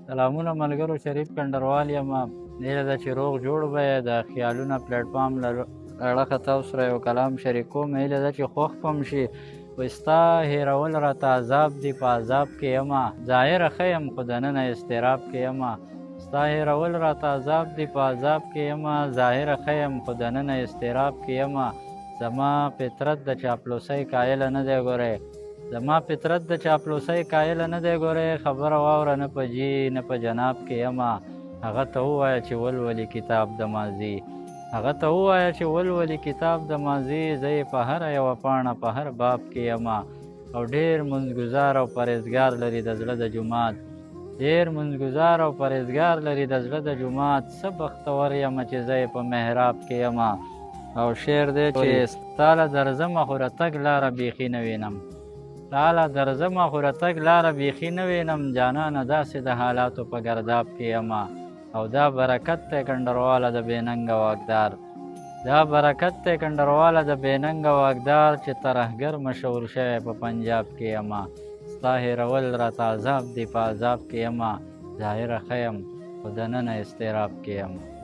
سلامونه ملګرو، شریف کنډروال یم. هیله ده چې روغ جوړ به یې. د خیالونه پلیټفارم له اړخه تاسو سره یو کلام شریکوم. هیله ده چې خوښ به م شي. وایي ستا هېرول راته عذاب دي، په عذاب کې یمه. ظاهره ښه یم خو دننه اضطراب کې یمه. ستا هېرول راته عذاب دي، په عذاب کې یمه. ظاهره ښه یم خو دننه اضطراب کې یمه. زما فطرت د چاپلوسۍ قایله نه دی ګورئ. زما فطرت د چاپلوسۍ قایله نه دی ګورئ. خبره واوره نه په جي نه په جناب کې یمه. هغه ته ووایه چې ولولي کتاب د ماضي. هغه ته ووایه چې ولولي کتاب د ماضي. زه یې په هره یوه پاڼه په هر باب کې یمه. او ډېر منځګزار او پرهیزګار لري د زړه د جومات. ډېر منځګزار او پرهیزګار لري د زړه د جومات. څه بختور یمه چې زه یې په محراب کې یمه. او شعر دی چې ستا له درځمه خو رتګ لاره بیخي نه وینم. لاله درځمه خو رتګ لاره بیخي نه وینم. جانانه داسې د حالاتو په ګرداب کې یمه. او دا برکت دی کنډرواله د بېننګه واکدار. دا برکت دی کنډرواله د بېننګه واکدار چې ترهګر مشهور شوی په پنجاب کې یمه. ستا هېرول راته عذاب دی، په عذاب کې یمه. ظاهره ښه یم خو دننه اضطراب کې یمه.